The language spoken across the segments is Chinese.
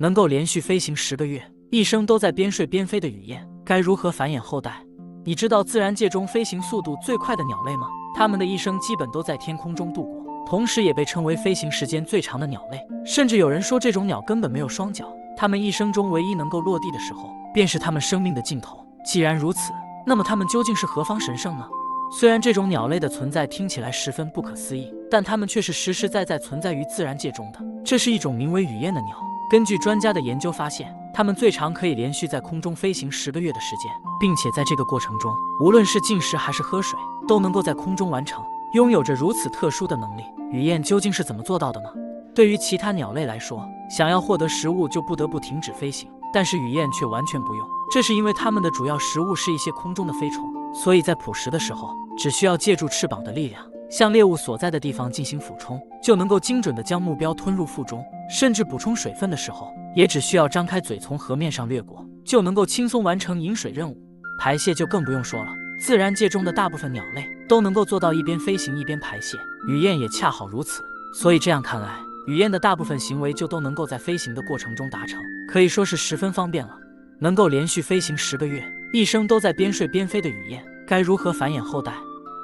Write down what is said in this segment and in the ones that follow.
能够连续飞行10个月，一生都在边睡边飞的雨燕，该如何繁衍后代？你知道自然界中飞行速度最快的鸟类吗？它们的一生基本都在天空中度过，同时也被称为飞行时间最长的鸟类。甚至有人说，这种鸟根本没有双脚，它们一生中唯一能够落地的时候，便是它们生命的尽头。既然如此，那么它们究竟是何方神圣呢？虽然这种鸟类的存在听起来十分不可思议，但它们却是实实在在存在于自然界中的。这是一种名为雨燕的鸟。根据专家的研究发现，它们最长可以连续在空中飞行10个月的时间，并且在这个过程中，无论是进食还是喝水，都能够在空中完成，拥有着如此特殊的能力。雨燕究竟是怎么做到的呢？对于其他鸟类来说，想要获得食物就不得不停止飞行，但是雨燕却完全不用。这是因为它们的主要食物是一些空中的飞虫，所以在捕食的时候，只需要借助翅膀的力量，向猎物所在的地方进行俯冲，就能够精准地将目标吞入腹中。甚至补充水分的时候，也只需要张开嘴从河面上掠过，就能够轻松完成饮水任务。排泄就更不用说了，自然界中的大部分鸟类都能够做到一边飞行一边排泄，雨燕也恰好如此。所以这样看来，雨燕的大部分行为就都能够在飞行的过程中达成，可以说是十分方便了。能够连续飞行10个月，一生都在边睡边飞的雨燕，该如何繁衍后代？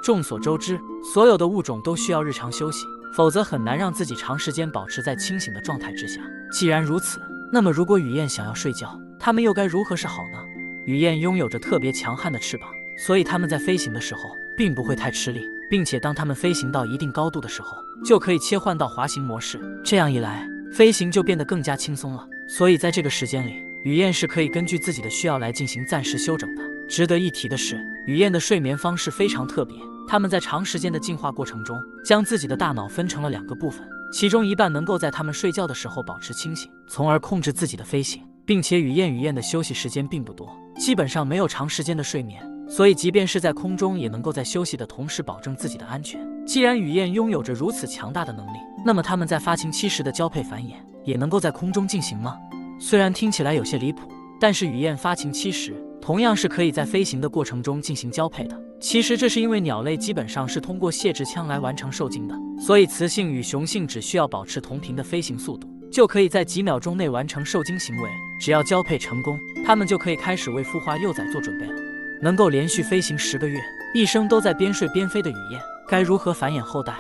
众所周知，所有的物种都需要日常休息，否则很难让自己长时间保持在清醒的状态之下。既然如此，那么如果雨燕想要睡觉，它们又该如何是好呢？雨燕拥有着特别强悍的翅膀，所以它们在飞行的时候并不会太吃力，并且当它们飞行到一定高度的时候，就可以切换到滑行模式，这样一来，飞行就变得更加轻松了。所以在这个时间里，雨燕是可以根据自己的需要来进行暂时休整的。值得一提的是，雨燕的睡眠方式非常特别，它们在长时间的进化过程中，将自己的大脑分成了2个部分，其中一半能够在它们睡觉的时候保持清醒，从而控制自己的飞行，并且雨燕的休息时间并不多，基本上没有长时间的睡眠，所以即便是在空中也能够在休息的同时保证自己的安全。既然雨燕拥有着如此强大的能力，那么它们在发情期时的交配繁衍也能够在空中进行吗？虽然听起来有些离谱，但是雨燕发情期时同样是可以在飞行的过程中进行交配的。其实这是因为鸟类基本上是通过泄殖腔来完成受精的，所以雌性与雄性只需要保持同频的飞行速度，就可以在几秒钟内完成受精行为。只要交配成功，它们就可以开始为孵化幼崽做准备了。能够连续飞行10个月，一生都在边睡边飞的雨燕，该如何繁衍后代？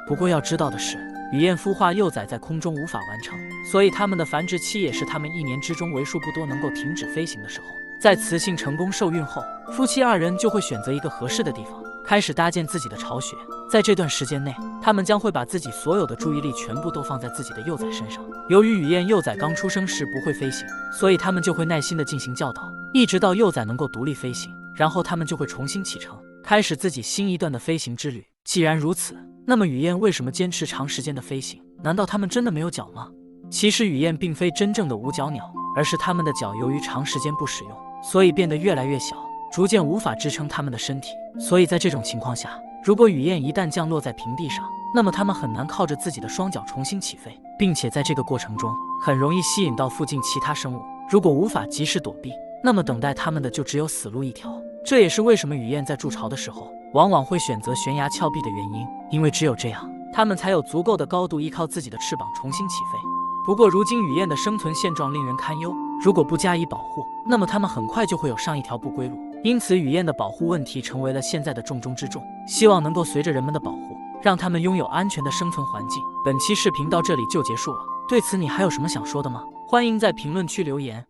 不过要知道的是，雨燕孵化幼崽在空中无法完成，所以它们的繁殖期也是它们1年之中为数不多能够停止飞行的时候。在雌性成功受孕后，夫妻2人就会选择一个合适的地方，开始搭建自己的巢穴。在这段时间内，他们将会把自己所有的注意力全部都放在自己的幼崽身上。由于雨燕幼崽刚出生时不会飞行，所以他们就会耐心地进行教导，一直到幼崽能够独立飞行，然后他们就会重新启程，开始自己新一段的飞行之旅。既然如此，那么雨燕为什么坚持长时间的飞行？难道它们真的没有脚吗？其实雨燕并非真正的无脚鸟，而是它们的脚由于长时间不使用，所以变得越来越小，逐渐无法支撑它们的身体。所以在这种情况下，如果雨燕一旦降落在平地上，那么它们很难靠着自己的双脚重新起飞，并且在这个过程中很容易吸引到附近其他生物。如果无法及时躲避，那么等待它们的就只有死路一条。这也是为什么雨燕在筑巢的时候往往会选择悬崖峭壁的原因，因为只有这样，它们才有足够的高度依靠自己的翅膀重新起飞。不过如今雨燕的生存现状令人堪忧，如果不加以保护，那么它们很快就会有上一条不归路。因此雨燕的保护问题成为了现在的重中之重，希望能够随着人们的保护，让它们拥有安全的生存环境。本期视频到这里就结束了，对此你还有什么想说的吗？欢迎在评论区留言。